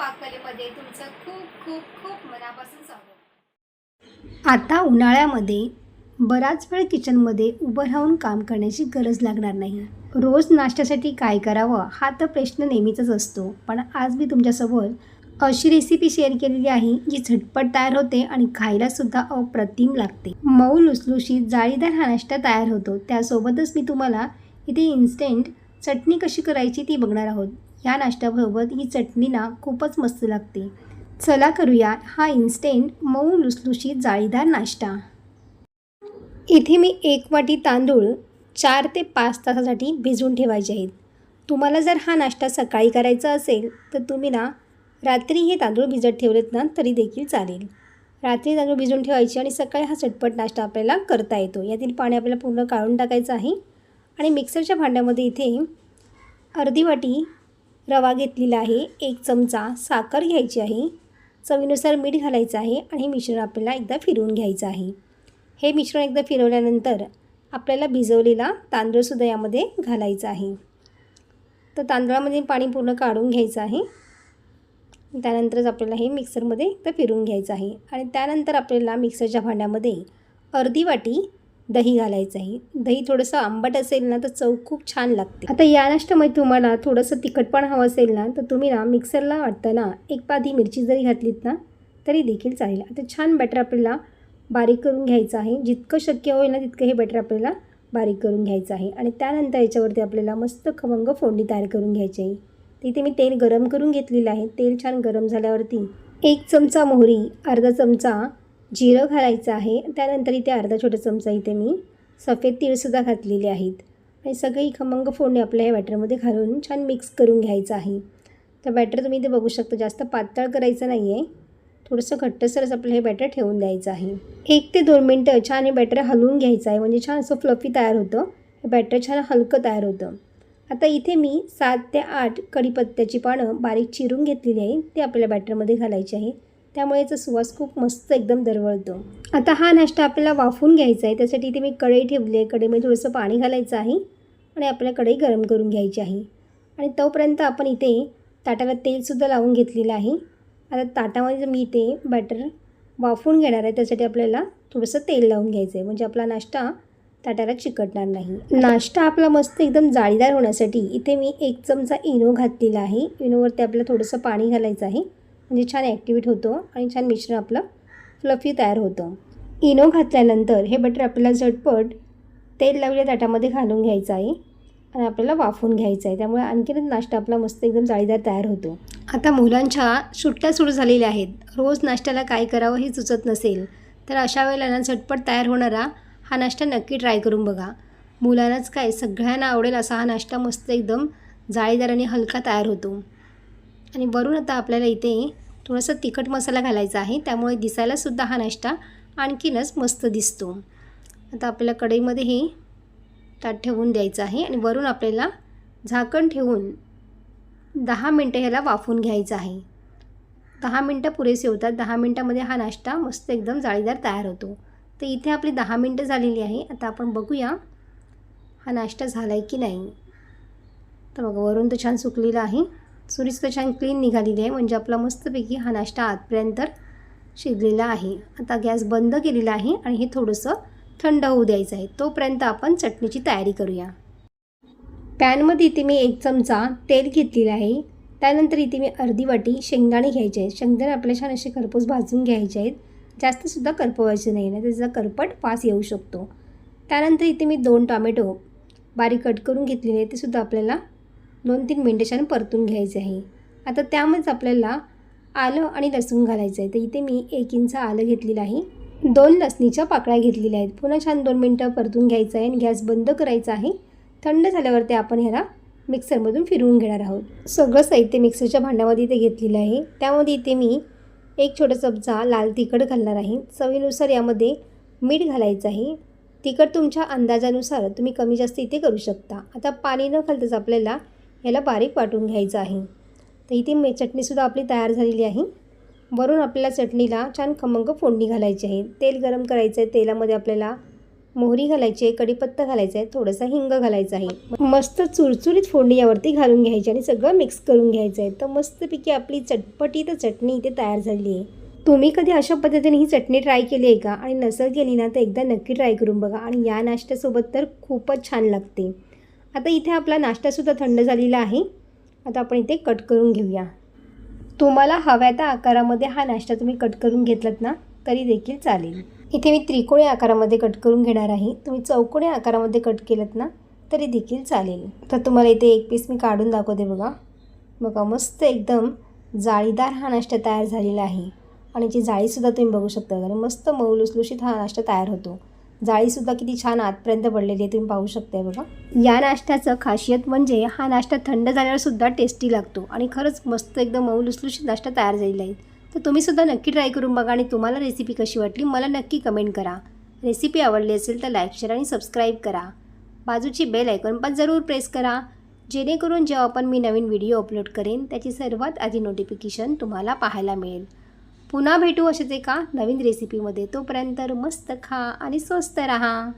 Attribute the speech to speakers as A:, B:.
A: पाककलेमध्ये तुमचं खूप खूप खूप मनापासून स्वागत।
B: आता उन्हाळ्यामध्ये बराच वेळ किचनमध्ये उभं राहून काम करण्याची गरज लागणार नाही। रोज नाश्त्यासाठी काय करावं हा तर प्रश्न नेहमीचाच असतो, पण आज मी तुमच्यासोबत अशी रेसिपी शेअर केलेली आहे जी झटपट तयार होते आणि खायलासुद्धा अप्रतिम लागते। मऊ लुसलुशीत जाळीदार हा नाश्ता तयार होतो। त्यासोबतच मी तुम्हाला इथे इन्स्टंट चटणी कशी करायची ती बघणार आहोत। या नाश्त्यासोबत ही चटणी ना खूपच मस्त लागते। चला करूया हा इन्स्टंट मऊ लुसलुशीत जाळीदार नाश्ता। इथे मी 1 वाटी तांदूळ 4 ते 5 तासासाठी भिजवून ठेवायचे आहेत। तुम्हाला जर हा नाश्ता सकाळी करायचा असेल तर तुम्ही ना रात्री हे तांदूळ भिजत ठेवलेत ना तरी देखील चालेल। रात्री तांदूळ भिजवून ठेवायचे आणि सकाळी हा चटपट नाश्ता आपल्याला करता येतो। यातील पाणी आपल्याला पूर्ण काढून टाकायचं आहे आणि मिक्सरच्या भांड्यामध्ये इथे अर्धी वाटी रवा घेतलेला आहे, 1 चमचा साखर घ्यायची आहे, चवीनुसार मीठ घालायचं आहे आणि हे मिश्रण आपल्याला एकदा फिरवून घ्यायचं आहे। हे मिश्रण एकदा फिरवल्यानंतर आपल्याला भिजवलेला तांदूळसुद्धा यामध्ये घालायचा आहे। तर तांदळामध्ये पाणी पूर्ण काढून घ्यायचं आहे। त्यानंतरच आपल्याला हे मिक्सरमध्ये एकदा फिरवून घ्यायचं आहे आणि त्यानंतर आपल्याला मिक्सरच्या भांड्यामध्ये अर्धी वाटी दही घालायचं आहे। दही थोडंसं आंबट असेल ना तर चव खूप छान लागते। आता या नाश्त्यामध्ये तुम्हाला थोडंसं तिखटपण हवं असेल ना तर तुम्ही ना मिक्सरला वाटताना एक पाधी मिरची जरी घातलीत ना तरी देखील चालेल। आता छान बॅटर आपल्याला बारीक करून घ्यायचं आहे। जितकं शक्य होईल ना तितकं हे बॅटर आपल्याला बारीक करून घ्यायचं आहे आणि त्यानंतर याच्यावरती आपल्याला मस्त खमंग फोडणी तयार करून घ्यायची आहे। तिथे मी तेल गरम करून घेतलेलं आहे। तेल छान गरम झाल्यावरती 1 चमचा मोहरी, अर्धा चमचा जिरं घालायचं आहे। त्यानंतर इथे अर्धा छोटा चमचा इथे मी सफेद तीळसुद्धा घातलेले आहेत आणि सगळी खमंग फोडणी आपल्या या बॅटरमध्ये घालून छान मिक्स करून घ्यायचं आहे। तर बॅटर तुम्ही इथे बघू शकता, जास्त पातळ करायचं नाही आहे, थोडंसं घट्टसरच आपलं हे बॅटर ठेवून द्यायचं आहे। 1 ते 2 मिनटं छान हे बॅटर हलवून घ्यायचं आहे, म्हणजे छान असं फ्लफी तयार होतं। हे बॅटर छान हलकं तयार होतं। आता इथे मी 7 ते 8 कढीपत्त्याची पानं बारीक चिरून घेतलेली आहे, ते आपल्या बॅटरमध्ये घालायची आहे। त्यामुळे याचा सुवास खूप मस्त एकदम दरवळतो। आता हा नाश्ता आपल्याला वाफवून घ्यायचा आहे। त्यासाठी इथे मी कढई ठेवली आहे। कढईमध्ये थोडंसं पाणी घालायचं आहे आणि आपल्या कढई गरम करून घ्यायची आहे आणि तोपर्यंत आपण इथे ताटाला तेलसुद्धा लावून घेतलेलं आहे। आता ताटामध्ये मी इथे बॅटर वाफवून घेणार आहे, त्यासाठी आपल्याला थोडंसं तेल लावून घ्यायचं आहे, म्हणजे आपला नाश्ता ताटाला चिकटणार नाही। नाश्ता आपला मस्त एकदम जाळीदार होण्यासाठी इथे मी 1 चमचा इनो घातलेला आहे। इनोवरती आपल्याला थोडंसं पाणी घालायचं आहे, म्हणजे छान ॲक्टिवेट होतो आणि छान मिश्रण आपलं फ्लफी तयार होतं। इनो घातल्यानंतर हे बटर आपल्याला झटपट तेल लावलेल्या ताटामध्ये घालून घ्यायचं आहे आणि आपल्याला वाफवून घ्यायचं आहे। त्यामुळे आणखीनच नाश्ता आपला मस्त एकदम जाळीदार तयार होतो। आता मुलांच्या सुट्ट्या सुरू झालेल्या आहेत। रोज नाश्त्याला काय करावं हे सुचत नसेल तर अशा वेळेला ना झटपट तयार होणारा हा नाश्ता नक्की ट्राय करून बघा। मुलांनाच काय सगळ्यांना आवडेल असा हा नाश्ता मस्त एकदम जाळीदार आणि हलका तयार होतो। आणि वरून आता आपल्याला इथे थोडासा तिखट मसाला घालायचा आहे, त्यामुळे दिसायलासुद्धा हा नाश्ता आणखीनच मस्त दिसतो। आता आपल्याला कढईमध्ये हे ताट ठेवून द्यायचं आहे आणि वरून आपल्याला झाकण ठेवून 10 मिनटं ह्याला वाफवून घ्यायचं आहे। 10 मिनटं पुरेसे होतात। 10 मिनटामध्ये हा नाश्ता मस्त एकदम जाळीदार तयार होतो। तर इथे आपली 10 मिनटं झालेली आहे। आता आपण बघूया हा नाश्ता झाला आहे की नाही। तर बघा वरून तर छान सुकलेला आहे, सुरीसुद्धा छान क्लीन निघालेली आहे, म्हणजे आपला मस्तपैकी हा नाश्ता आतपर्यंत शिजलेला आहे। आता गॅस बंद केलेला आहे आणि हे थोडंसं थंड होऊ द्यायचं आहे। तोपर्यंत आपण चटणीची तयारी करूया। पॅनमध्ये इथे मी 1 चमचा तेल घेतलेलं आहे। त्यानंतर इथे मी अर्धी वाटी शेंगदाणे घ्यायचे आहेत। शेंगदाणे आपल्या छान असे खरपूस भाजून घ्यायचे आहेत, जास्तसुद्धा करपवायचे नाही ना, त्याचा करपट वास येऊ शकतो। त्यानंतर इथे मी 2 टोमॅटो बारीक कट करून घेतलेले आहेत, ते सुद्धा आपल्याला 2-3 मिनटं छान परतून घ्यायचे आहे। आता त्यामध्येच आपल्याला आलं आणि लसूण घालायचं आहे। तर इथे मी 1 इंच आलं घेतलेलं आहे, 2 लसणीच्या पाकळ्या घेतलेल्या आहेत। पुन्हा छान 2 मिनटं परतून घ्यायचं आहे आणि गॅस बंद करायचा आहे। थंड झाल्यावरती आपण ह्याला मिक्सरमधून फिरवून घेणार आहोत। सगळं साहित्य मिक्सरच्या भांड्यामध्ये इथे घेतलेलं आहे। त्यामध्ये इथे मी 1 छोटा चमचा लाल तिखट घालणार आहे। चवीनुसार यामध्ये मीठ घालायचं आहे। तिखट तुमच्या अंदाजानुसार तुम्ही कमी जास्त इथे करू शकता। आता पाणी न घालताच आपल्याला याला बारीक वाटून घ्यायचं आहे। तर इथे चटणीसुद्धा आपली तयार झालेली आहे। वरून आपल्याला चटणीला छान खमंग फोडणी घालायची आहे। तेल गरम करायचं आहे। तेलामध्ये आपल्याला मोहरी घालायची आहे, कढीपत्ता घालायचा आहे, थोडासा हिंग घालायचा आहे. मस्त चुरचुरीत फोडणी यावरती घालून घ्यायची आणि सगळं मिक्स करून घ्यायचं आहे. तर मस्तपैकी आपली चटपटीत चटणी इथे तयार झाली आहे. तुम्ही कधी अशा पद्धतीने ही चटणी ट्राय केली आहे का? आणि नसेल केली ना तर एकदा नक्की ट्राय करून बघा आणि या नाश्त्यासोबत तर खूपच छान लागते. आता इथे आपला नाश्तासुद्धा थंड झालेला आहे. आता आपण इथे कट करून घेऊया. तुम्हाला हव्या त्या आकारामध्ये हा नाश्ता तुम्ही कट करून घेतलात ना तरी देखील चालेल. इथे मी त्रिकोणी आकारामध्ये कट करून घेणार आहे. तुम्ही चौकोनी आकारामध्ये कट केलं ना तरी देखील चालेल. तर तुम्हाला इथे एक पीस मी काढून दाखवते बघा. बघा मस्त एकदम जाळीदार हा नाश्ता तयार झालेला आहे आणि जी जाळीसुद्धा तुम्ही बघू शकता कारण मस्त मऊ लुसलुशीत हा नाश्ता तयार होतो. जाळीसुद्धा किती छान आतपर्यंत पडलेली आहे तुम्ही पाहू शकता बघा. या नाश्त्याचं खासियत म्हणजे हा नाश्ता थंड झाल्यावर सुद्धा टेस्टी लागतो आणि खरंच मस्त एकदम मऊ लुसलुशीत नाश्ता तयार झालेला आहे. तर तुम्हीसुद्धा नक्की ट्राय करून बघा आणि तुम्हाला रेसिपी कशी वाटली मला नक्की कमेंट करा. रेसिपी आवडली असेल तर लाईक शेअर आणि सबस्क्राईब करा. बाजूची बेल आयकॉन पण जरूर प्रेस करा जेणेकरून जेव्हा पण मी नवीन व्हिडिओ अपलोड करेन त्याची सर्वात आधी नोटिफिकेशन तुम्हाला पाहायला मिळेल. पुन्हा भेटू असेच एका नवीन रेसिपीमध्ये. तोपर्यंत मस्त खा आणि स्वस्त राहा.